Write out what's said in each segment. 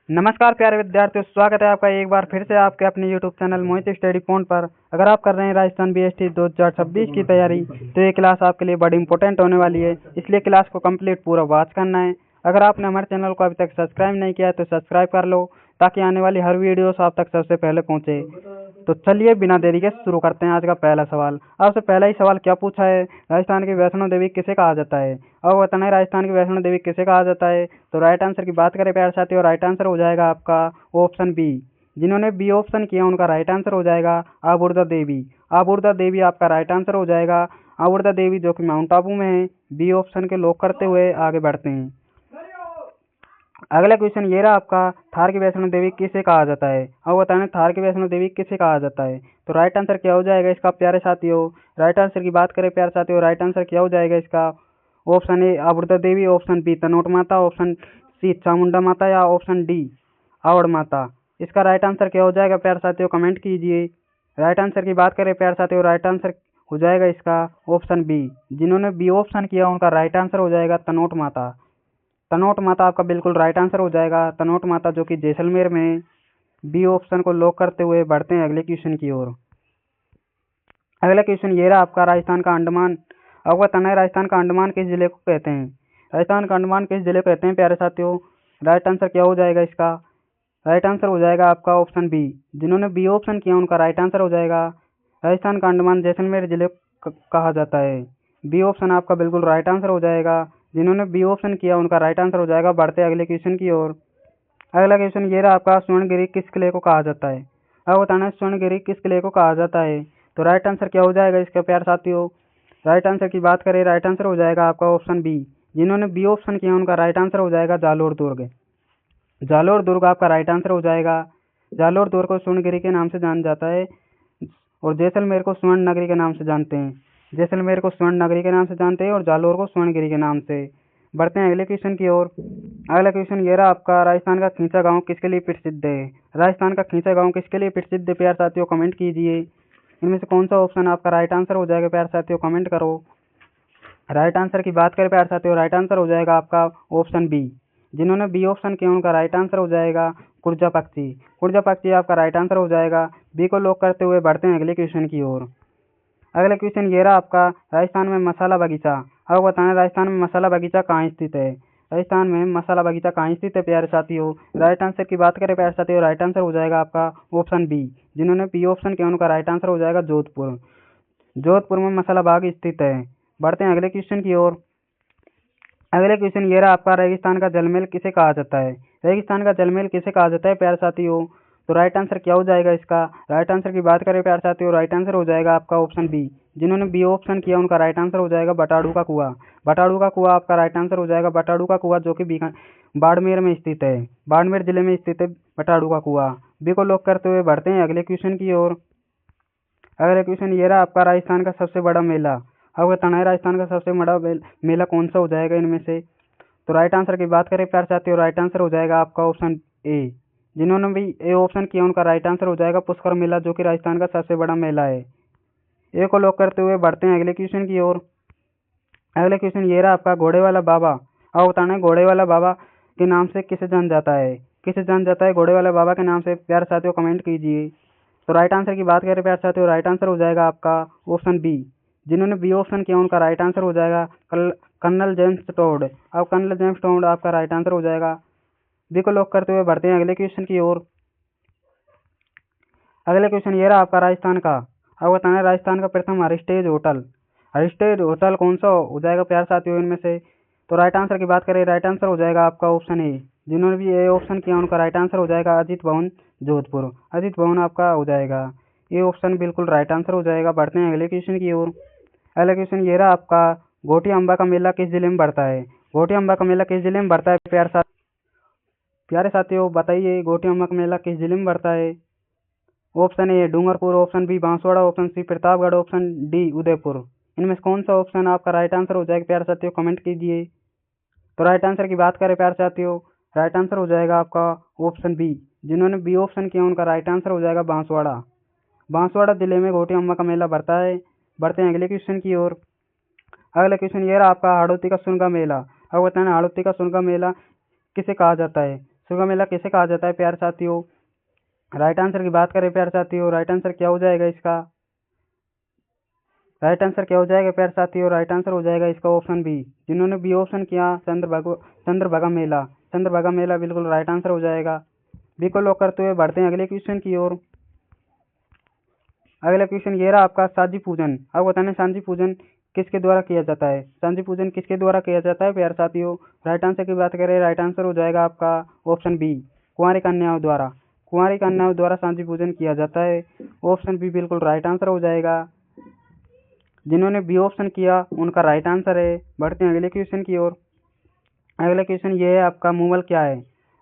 नमस्कार प्यारे विद्यार्थियों, स्वागत है आपका एक बार फिर से आपके अपने YouTube चैनल मोहित स्टडी पॉइंट पर। अगर आप कर रहे हैं राजस्थान बीएसटी 2026 की तैयारी, तो ये क्लास आपके लिए बड़ी इंपॉर्टेंट होने वाली है, इसलिए क्लास को कंप्लीट पूरा वॉच करना है। अगर आपने हमारे चैनल को अभी तक सब्सक्राइब नहीं किया है तो सब्सक्राइब कर लो, ताकि आने वाली हर वीडियोस आप तक सबसे पहले पहुंचे। तो चलिए बिना देरी के शुरू करते हैं आज का पहला सवाल। आपसे पहला ही सवाल क्या पूछा है, राजस्थान की वैष्णो देवी किसे कहा जाता है? अब बताना है राजस्थान की वैष्णो देवी किसे कहा जाता है। तो राइट आंसर की बात करें प्यारे साथियों, राइट आंसर हो जाएगा आपका ऑप्शन बी। जिन्होंने बी ऑप्शन किया उनका राइट आंसर हो जाएगा आबुर्दा देवी। आबुर्दा देवी आपका राइट आंसर हो जाएगा। आबुर्दा देवी जो कि माउंट आबू में है। बी ऑप्शन के लॉक करते हुए आगे बढ़ते हैं। अगला क्वेश्चन ये रहा आपका, थार की वैष्णो देवी किसे कहा जाता है? अब बताना थार की वैष्णो देवी किसे कहा जाता है। तो राइट आंसर क्या हो जाएगा इसका प्यारे साथियों? राइट आंसर की बात करें प्यारे साथियों, राइट आंसर क्या हो जाएगा इसका? ऑप्शन ए आबुर्दा Devi, option B Tanot Mata, option सी चामुंडा माता या ऑप्शन डी आवड़ माता। इसका राइट आंसर क्या हो जाएगा प्यारे साथियों, कमेंट कीजिए। राइट आंसर की बात करें प्यारे साथियों, राइट आंसर हो जाएगा इसका ऑप्शन बी। जिन्होंने बी ऑप्शन किया उनका राइट आंसर हो जाएगा तनोट माता। तनोट माता आपका बिल्कुल राइट आंसर हो जाएगा। तनोट माता जो कि जैसलमेर में है। बी ऑप्शन को लॉक करते हुए बढ़ते हैं अगले क्वेश्चन की ओर। अगला क्वेश्चन ये रहा आपका, राजस्थान का अंडमान। अब बताना है राजस्थान का अंडमान किस जिले को कहते हैं? राजस्थान का अंडमान किस जिले को कहते हैं प्यारे साथियों? राइट आंसर क्या हो जाएगा इसका? राइट आंसर हो जाएगा आपका ऑप्शन बी। जिन्होंने बी ऑप्शन किया उनका राइट आंसर हो जाएगा राजस्थान का अंडमान जैसलमेर जिले को कहा जाता है। बी ऑप्शन आपका बिल्कुल राइट आंसर हो जाएगा। जिन्होंने बी ऑप्शन किया उनका राइट आंसर हो जाएगा। बढ़ते अगले क्वेश्चन की ओर। अगला क्वेश्चन ये रहा आपका, स्वर्णगिरी किस किले को कहा जाता है? अब बताना है स्वर्णगिरी किस किले को कहा जाता है। तो राइट आंसर क्या हो जाएगा इसका प्यारे साथियों? राइट आंसर की बात करें, राइट आंसर हो जाएगा आपका ऑप्शन बी। जिन्होंने बी ऑप्शन किया उनका राइट आंसर हो जाएगा जालोर दुर्ग। जालोर दुर्ग आपका राइट आंसर हो जाएगा। जालोर दुर्ग को स्वर्णगिरी के नाम से जाना जाता है और जैसलमेर को स्वर्ण नगरी के नाम से जानते हैं। जैसलमेर को स्वर्ण नगरी के नाम से जानते हैं और जालोर को स्वर्णगिरी के नाम से। बढ़ते हैं अगले क्वेश्चन की ओर। अगला क्वेश्चन ये रहा आपका, राजस्थान का खींचा गांव किसके लिए प्रसिद्ध है? राजस्थान का खींचा गांव किसके लिए प्रसिद्ध है प्यारे साथियों, कमेंट कीजिए। इनमें से कौन सा ऑप्शन आपका राइट आंसर हो जाएगा प्यारे साथियों, कमेंट करो। राइट आंसर की बात करें प्यारे साथियों, राइट आंसर हो जाएगा आपका ऑप्शन बी। जिन्होंने बी ऑप्शन किया उनका राइट आंसर हो जाएगा कुर्जा पक्षी। कुर्जा पक्षी आपका राइट आंसर हो जाएगा। बी को लॉक करते हुए बढ़ते हैं अगले क्वेश्चन की ओर। अगला क्वेश्चन ये रहा आपका, राजस्थान में मसाला बगीचा। अब बताना राजस्थान में मसाला बगीचा कहाँ स्थित है? राजस्थान में मसाला बगीचा कहाँ स्थित है प्यारे साथियों? राइट आंसर की बात करें प्यारे साथियों, राइट आंसर हो जाएगा आपका ऑप्शन बी। जिन्होंने बी ऑप्शन किया उनका राइट आंसर हो जाएगा जोधपुर। जोधपुर में मसाला बाग स्थित है। बढ़ते हैं अगले क्वेश्चन की ओर। अगले क्वेश्चन ये रहा आपका, रेगिस्तान का जलमहल किसे कहा जाता है? रेगिस्तान का जलमहल किसे कहा जाता है प्यारे साथियों? तो राइट आंसर क्या हो जाएगा इसका? राइट आंसर की बात करें प्यारे साथियों, राइट आंसर हो जाएगा आपका ऑप्शन बी। जिन्होंने बी ऑप्शन किया उनका राइट आंसर हो जाएगा बटाड़ू का कुआं। बटाड़ू का कुआं आपका राइट आंसर हो जाएगा। बटाड़ू का कुआं जो कि बाड़मेर में स्थित है। बाड़मेर जिले में स्थित है बटाड़ू का कुआं। बी को लॉक करते हुए बढ़ते हैं अगले क्वेश्चन की ओर। अगला क्वेश्चन ये रहा आपका, राजस्थान का सबसे बड़ा मेला। अब बताना है राजस्थान का सबसे बड़ा मेला कौन सा हो जाएगा इनमें से? तो राइट आंसर की बात करें प्यार साथियों, राइट आंसर हो जाएगा आपका ऑप्शन ए। जिन्होंने भी ए ऑप्शन किया उनका राइट आंसर हो जाएगा पुष्कर मेला, जो कि राजस्थान का सबसे बड़ा मेला है। ए को लॉक करते हुए बढ़ते हैं अगले क्वेश्चन की ओर। अगले क्वेश्चन ये रहा आपका, घोड़े वाला बाबा। अब बताना है घोड़े वाला बाबा के नाम से किसे जाना जाता है? किसे जाना जाता है घोड़े वाले बाबा के नाम से प्यार साथियों, कमेंट कीजिए। तो राइट आंसर की बात करें प्यार साथियों, राइट आंसर हो जाएगा आपका ऑप्शन बी। जिन्होंने बी ऑप्शन किया उनका राइट आंसर हो जाएगा कर्नल जेम्स टोड। अब कर्नल जेम्स टोड आपका राइट आंसर हो जाएगा। बी को लॉक करते हुए बढ़ते हैं अगले क्वेश्चन की ओर। अगले क्वेश्चन ये रहा आपका, राजस्थान का। अब बताना है राजस्थान का प्रथम हेरिटेज होटल। हेरिटेज होटल कौन सा हो जाएगा प्यार साथियों इनमें से? तो राइट आंसर की बात करें, राइट आंसर हो जाएगा आपका ऑप्शन ए। जिन्होंने भी ए ऑप्शन किया उनका राइट आंसर हो जाएगा अजीत भवन जोधपुर। अजीत भवन आपका हो जाएगा। ये ऑप्शन बिल्कुल राइट आंसर हो जाएगा। बढ़ते हैं अगले क्वेश्चन की ओर। अगला क्वेश्चन ये रहा आपका, घोटी अम्बा का मेला किस जिले में बढ़ता है? घोटी अम्बा का मेला किस जिले में बढ़ता है प्यारे साथियों बताइए, घोटी अम्बा का मेला किस जिले में बढ़ता है? Option A Dungarpur, option B Banswara, option C Pratapgarh, option D Udaipur. इनमें से कौन सा ऑप्शन आपका राइट आंसर हो जाएगा प्यारे साथियों, कमेंट कीजिए। तो राइट आंसर की बात करें प्यारे साथियों, राइट आंसर हो जाएगा आपका ऑप्शन बी। जिन्होंने बी ऑप्शन किया उनका राइट आंसर हो जाएगा बांसवाड़ा। बांसवाड़ा जिले में घोटी अम्बा का मेला बढ़ता है। बढ़ते हैं अगले क्वेश्चन की ओर। अगला क्वेश्चन ये रहा आपका, हाड़ौती का सुनगा मेला। अब बताना हाड़ौती का सुनगा मेला किसे कहा जाता है? मैसूर का मेला किसे कहा जाता है प्यारे साथियों? राइट आंसर की बात करें प्यारे साथियों, राइट आंसर क्या हो जाएगा इसका? राइट आंसर क्या हो जाएगा प्यारे साथियों? राइट आंसर हो जाएगा इसका ऑप्शन बी। जिन्होंने बी ऑप्शन किया, चंद्रभागा मेला। चंद्रभागा मेला बिल्कुल राइट आंसर हो जाएगा। बी को लॉक करते हुए बढ़ते हैं अगले क्वेश्चन की ओर। अगला क्वेश्चन ये रहा आपका, सांझी पूजन। अब बताना सांझी पूजन किसके द्वारा किया जाता है? सांझी पूजन किसके द्वारा किया जाता है प्यारे साथियों? राइट आंसर की बात करें, राइट आंसर हो जाएगा आपका ऑप्शन बी, कुंवारी कन्याओं द्वारा। कुंवारी कन्याओं द्वारा सांझी पूजन किया जाता है। ऑप्शन बी बिल्कुल राइट आंसर हो जाएगा। जिन्होंने बी ऑप्शन किया उनका राइट आंसर है। बढ़ते हैं अगले क्वेश्चन की ओर। अगला क्वेश्चन ये है आपका, मूमल क्या है?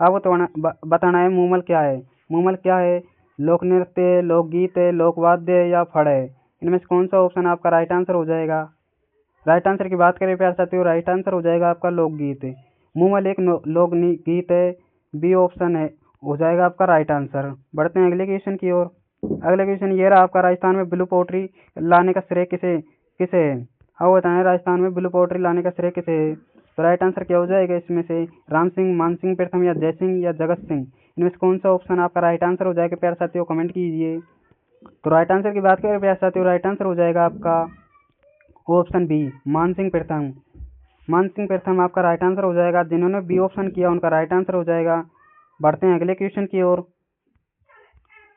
आपको तो बताना है मूमल क्या है। मूमल क्या है? लोक नृत्य, लोकगीत है, लोकवाद्य या फड़ है? इनमें से कौन सा ऑप्शन आपका राइट आंसर हो जाएगा? राइट आंसर की बात करें प्यारे साथियों, राइट आंसर हो जाएगा आपका लोकगीत है। मूमल एक लोक गीत है। बी ऑप्शन है हो जाएगा आपका राइट आंसर। बढ़ते हैं अगले क्वेश्चन की ओर। अगला क्वेश्चन ये रहा आपका, राजस्थान में ब्लू पोट्री लाने का श्रेय किसे किसे है? अब बताएं राजस्थान में ब्लू पोट्री लाने का श्रेय किसे है? तो राइट आंसर क्या हो जाएगा इसमें से? राम सिंह, मान सिंह प्रथम या जय सिंह या जगत सिंह? इनमें से कौन सा ऑप्शन आपका राइट आंसर हो जाएगा प्यारे साथियों? कमेंट कीजिए। तो राइट आंसर की बात करें प्यारे साथियों, राइट आंसर हो जाएगा आपका ऑप्शन बी, मान सिंह प्रथम। मान सिंह प्रथम आपका राइट आंसर हो जाएगा। जिन्होंने बी ऑप्शन किया उनका राइट आंसर हो जाएगा। बढ़ते हैं अगले क्वेश्चन की ओर।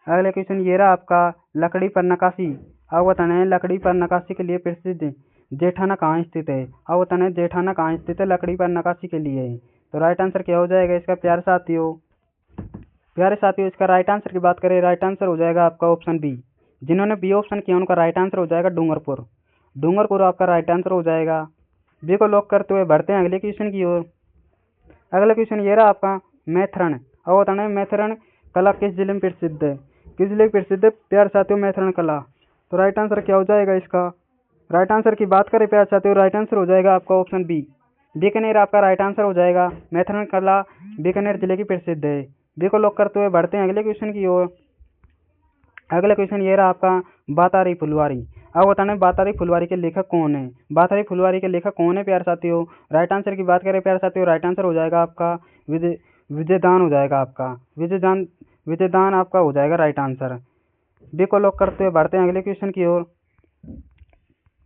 अगले क्वेश्चन ये रहा आपका, लकड़ी पर नक्काशी। अब बताना है लकड़ी पर नक्काशी के लिए प्रसिद्ध जेठाना कहाँ स्थित है? अब बताना है जेठाना कहाँ स्थित है लकड़ी पर नक्काशी के लिए? तो राइट आंसर क्या हो जाएगा इसका प्यारे साथियों? प्यारे साथियों इसका राइट आंसर की बात करें, राइट आंसर हो जाएगा आपका ऑप्शन बी। जिन्होंने बी ऑप्शन किया उनका राइट आंसर हो जाएगा डूंगरपुर। डूंगरपुर आपका राइट आंसर हो जाएगा। बी को लॉक करते हुए बढ़ते हैं अगले क्वेश्चन की ओर। अगला क्वेश्चन ये रहा आपका, मैथरण। अब बताना है मैथरण कला किस जिले में प्रसिद्ध है? किस जिले में प्रसिद्ध है प्यारे साथियों मैथरण कला? तो राइट आंसर क्या हो जाएगा इसका? राइट आंसर की बात करें प्यारे साथियों, राइट आंसर हो जाएगा आपका ऑप्शन बी, बीकानेर आपका राइट आंसर हो जाएगा। मैथरण कला बीकानेर जिले की प्रसिद्ध है। बी को लॉक करते हुए बढ़ते हैं अगले क्वेश्चन की ओर। अगला क्वेश्चन ये रहा आपका, बातारी फुलवारी। अब बताना है बातारी फुलवारी के लेखक कौन है? बातारी फुलवारी के लेखक कौन है प्यारे साथियों? राइट आंसर की बात करें प्यारे साथियों, राइट आंसर हो जाएगा आपका विजयदान हो जाएगा आपका। विजयदान आपका हो जाएगा राइट आंसर। बी को लॉक करते हुए बढ़ते हैं अगले क्वेश्चन की ओर।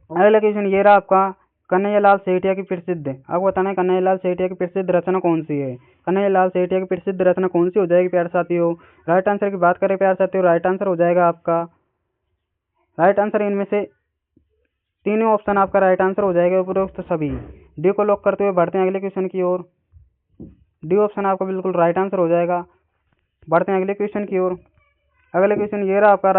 अगला क्वेश्चन ये रहा आपका, कन्हैयालाल सेठिया की प्रसिद्ध। अब बताना है कन्हैयालाल सेठिया की प्रसिद्ध रचना कौन सी है? कन्हैयालाल सेठिया की प्रसिद्ध रचना कौन सी हो जाएगी प्यारे साथियों? राइट आंसर की बात करें प्यारे साथियों, राइट आंसर हो जाएगा आपका। राइट आंसर इनमें से तीनों ऑप्शन आपका राइट आंसर हो जाएगा उपरोक्त सभी। डी को लॉक करते हुए बढ़ते हैं अगले क्वेश्चन की ओर। डी ऑप्शन आपका बिल्कुल राइट आंसर हो जाएगा। बढ़ते हैं अगले क्वेश्चन की ओर। अगले क्वेश्चन ये रहा आपका,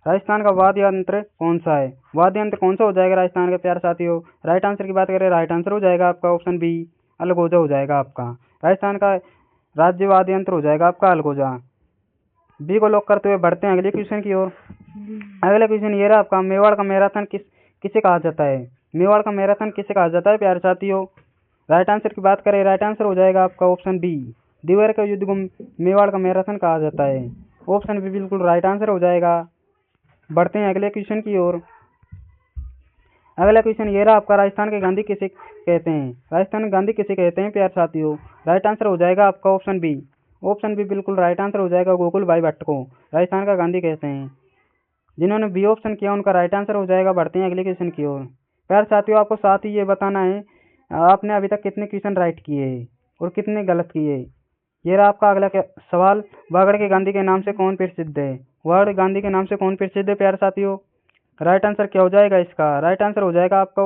राजस्थान का वाद्य यंत्र कौन सा है? वाद्य यंत्र कौन सा हो जाएगा राजस्थान के प्यारे साथियों? राइट आंसर की बात करें, राइट आंसर हो जाएगा आपका ऑप्शन बी, अलगोजा हो जाएगा आपका। राजस्थान का राज्य वाद्य यंत्र हो जाएगा आपका अलगोजा। बी को लॉक करते हुए बढ़ते हैं अगले क्वेश्चन की ओर। अगला क्वेश्चन ये रहा आपका, मेवाड़ का मैराथन किसे कहा जाता है? मेवाड़ का मैराथन किसे कहा जाता है प्यारे साथियों? राइट आंसर की बात करें, राइट आंसर हो जाएगा आपका ऑप्शन बी, दिवार का युद्ध को मेवाड़ का मैराथन कहा जाता है। ऑप्शन बी बिल्कुल राइट आंसर हो जाएगा। बढ़ते हैं अगले क्वेश्चन की ओर। अगला क्वेश्चन ये रहा आपका, राजस्थान के गांधी किसे कहते हैं? राजस्थान के गांधी किसे कहते हैं प्यारे साथियों? राइट आंसर हो जाएगा आपका ऑप्शन बी। ऑप्शन बी बिल्कुल राइट आंसर हो जाएगा, गोकुल भाई भट्ट को राजस्थान का गांधी कहते हैं। जिन्होंने बी ऑप्शन किया उनका राइट आंसर हो जाएगा। बढ़ते हैं अगले क्वेश्चन की ओर। प्यारे साथियों आपको साथ ही ये बताना है आपने अभी तक कितने क्वेश्चन राइट किए और कितने गलत किए। ये रहा आपका अगला सवाल, वागड़ के गांधी के नाम से कौन प्रसिद्ध है? वागड़ गांधी के नाम से कौन प्रसिद्ध है प्यारे साथियों? राइट आंसर क्या हो जाएगा इसका? राइट आंसर हो जाएगा आपका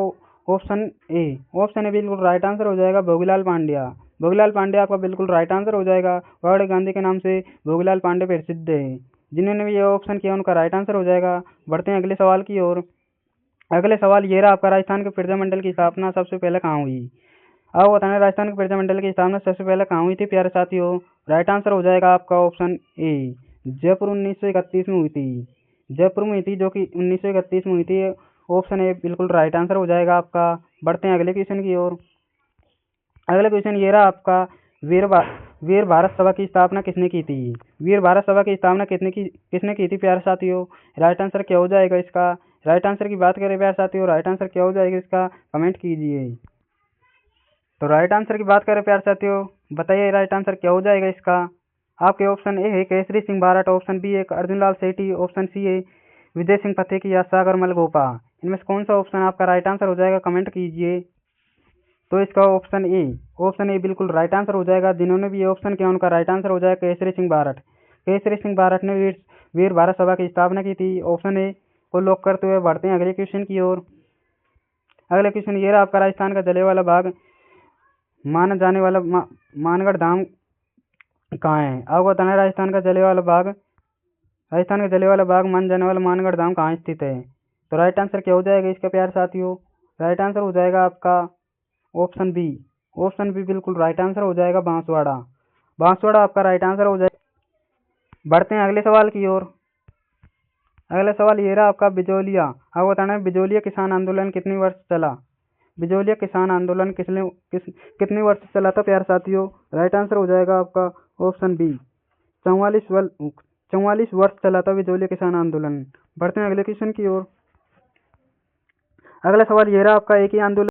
ऑप्शन ए। ऑप्शन ए बिल्कुल राइट आंसर हो जाएगा, भोगीलाल पांड्या। भोगीलाल पांड्या आपका बिल्कुल राइट आंसर हो जाएगा। वागड़ गांधी के नाम से भोगीलाल पांड्या प्रसिद्ध है। जिन्होंने भी ये ऑप्शन किया उनका राइट आंसर हो जाएगा। बढ़ते हैं अगले सवाल की ओर। अगले सवाल ये रहा आपका, राजस्थान के प्रजामंडल की स्थापना सबसे पहले कहाँ हुई? अब बताना राजस्थान के प्रजामंडल की स्थापना सबसे पहले कहाँ हुई थी प्यारे साथियों? राइट आंसर हो जाएगा आपका ऑप्शन ए, जयपुर 1931 में हुई थी। जयपुर में हुई थी, जो कि 1931 में हुई थी। ऑप्शन ए बिल्कुल राइट आंसर हो जाएगा आपका। बढ़ते हैं अगले क्वेश्चन की ओर। अगला क्वेश्चन ये रहा आपका, वीर भारत सभा की स्थापना किसने की थी? वीर भारत सभा की स्थापना किसने की थी प्यारे साथियों? राइट आंसर क्या हो जाएगा इसका? राइट आंसर की बात करें प्यारे साथियों, राइट आंसर क्या हो जाएगा इसका? कमेंट कीजिए। तो राइट आंसर की बात करें प्यारे साथियों, बताइए राइट आंसर क्या हो जाएगा इसका। आपके ऑप्शन ए है केसरी सिंह बारट, ऑप्शन बी है अर्जुन लाल सेठी, ऑप्शन सी है विजय सिंह पथेकी या सागर मलगोपा। इनमें से कौन सा ऑप्शन आपका राइट आंसर हो जाएगा, कमेंट कीजिए। तो इसका ऑप्शन ए बिल्कुल राइट आंसर हो जाएगा। जिन्होंने भी ये ऑप्शन किया उनका राइट आंसर हो जाएगा केसरी सिंह बारट। केसरी सिंह बारट ने वीर भारत सभा की स्थापना की थी। ऑप्शन ए को लॉक करते हुए बढ़ते हैं अगले क्वेश्चन की ओर। अगला क्वेश्चन ये रहा आपका, राजस्थान का जलियांवाला बाग माना जाने वाला मानगढ़ धाम कहाँ है। आपको बताना है राजस्थान का जलियांवाला बाग माना जाने वाला मानगढ़ धाम कहाँ स्थित है। तो राइट आंसर क्या हो जाएगा इसका प्यारे साथियों। राइट आंसर हो जाएगा आपका ऑप्शन बी। ऑप्शन बी बिल्कुल राइट आंसर हो जाएगा, बांसवाड़ा। बांसवाड़ा आपका राइट आंसर हो जाएगा। बढ़ते हैं अगले सवाल की ओर। अगला सवाल ये रहा आपका, बिजोलिया। आपको बताना है बिजोलिया किसान आंदोलन कितनी वर्ष चला। बिजोलिया किसान आंदोलन कितने वर्ष चला था प्यारे साथियों। राइट आंसर हो जाएगा आपका ऑप्शन बी, 44 वर्ष चला था बिजोलिया किसान आंदोलन। बढ़ते हैं अगले क्वेश्चन की ओर। अगला सवाल ये रहा आपका, एक ही आंदोलन